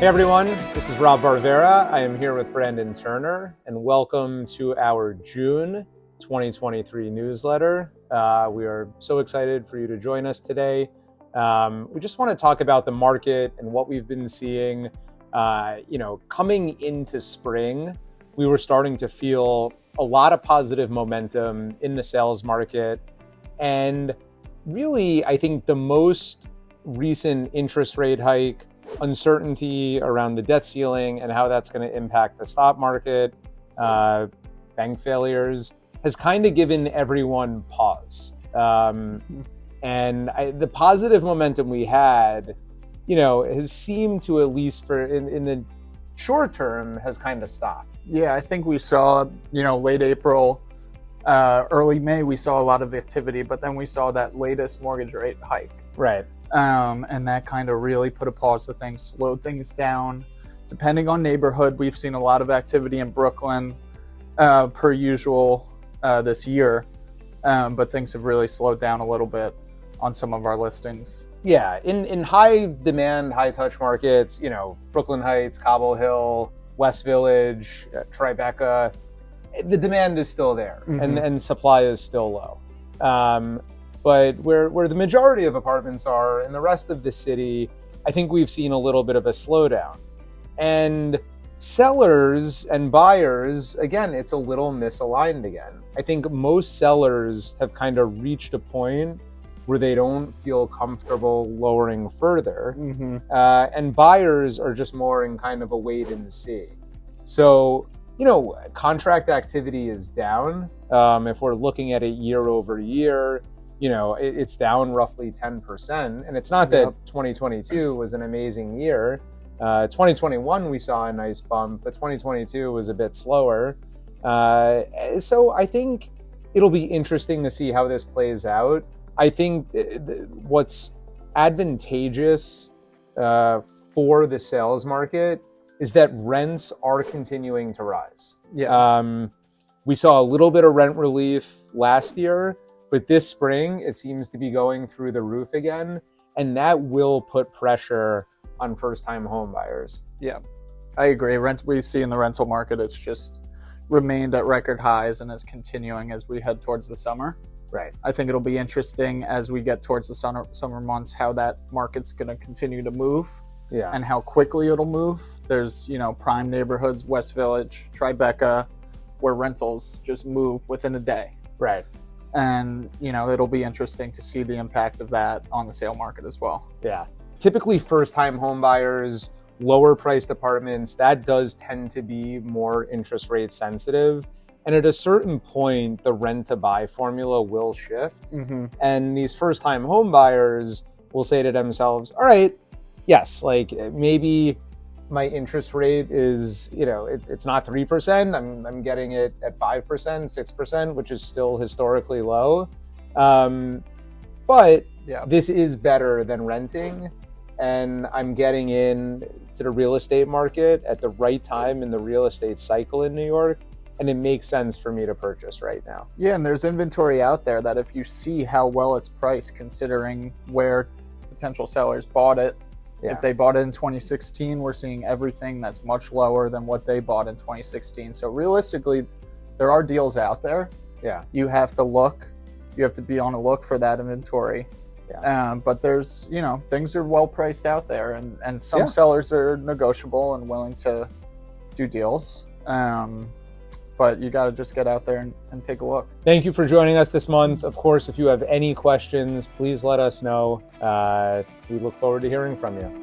Hey everyone, this is Varvara. I am here with Brandon Turner, and welcome to our June 2023 newsletter. We are so excited for you to join us today. We just want to talk about the market and what we've been seeing. Coming into spring, we were starting to feel a lot of positive momentum in the sales market. And really, I think the most recent interest rate hike, uncertainty around the debt ceiling and how that's going to impact the stock market, bank failures, has kind of given everyone pause. And the positive momentum we had, has seemed to, at least for in the short term, has kind of stopped. Yeah, I think we saw, late April, early May, we saw a lot of activity, but then we saw that latest mortgage rate hike. Right. And that kind of really put a pause to things, slowed things down. Depending on neighborhood, we've seen a lot of activity in Brooklyn, per usual, this year. But things have really slowed down a little bit on some of our listings. Yeah, in high demand, high touch markets, Brooklyn Heights, Cobble Hill, West Village, Tribeca, the demand is still there, and supply is still low. But where the majority of apartments are in the rest of the city, I think we've seen a little bit of a slowdown. And sellers and buyers, again, it's a little misaligned again. I think most sellers have kind of reached a point where they don't feel comfortable lowering further. And buyers are just more in kind of a wait and see. So, contract activity is down. If we're looking at it year over year, it's down roughly 10%. And it's not that 2022 was an amazing year. 2021, we saw a nice bump, but 2022 was a bit slower. So I think it'll be interesting to see how this plays out. I think what's advantageous for the sales market is that rents are continuing to rise. We saw a little bit of rent relief last year, but this spring, it seems to be going through the roof again, and that will put pressure on first-time home buyers. Yeah, I agree. We see in the rental market, it's just remained at record highs and is continuing as we head towards the summer. Right. I think it'll be interesting as we get towards the summer months, how that market's going to continue to move and how quickly it'll move. There's, prime neighborhoods, West Village, Tribeca, where rentals just move within a day. Right. And, it'll be interesting to see the impact of that on the sale market as well. Yeah. Typically, first-time home buyers, lower-priced apartments, that does tend to be more interest rate sensitive. And at a certain point, the rent-to-buy formula will shift. And these first-time home buyers will say to themselves, all right, yes, maybe my interest rate is, it's not 3%. I'm getting it at 5%, 6%, which is still historically low. But this is better than renting. And I'm getting in to the real estate market at the right time in the real estate cycle in New York. And it makes sense for me to purchase right now. Yeah, and there's inventory out there that if you see how well it's priced, considering where potential sellers bought it, if they bought it in 2016, we're seeing everything that's much lower than what they bought in 2016. So realistically, there are deals out there. Yeah. You have to look. You have to be on a look for that inventory. But there's, things are well priced out there, and some sellers are negotiable and willing to do deals. But you got to just get out there and take a look. Thank you for joining us this month. Of course, if you have any questions, please let us know. We look forward to hearing from you.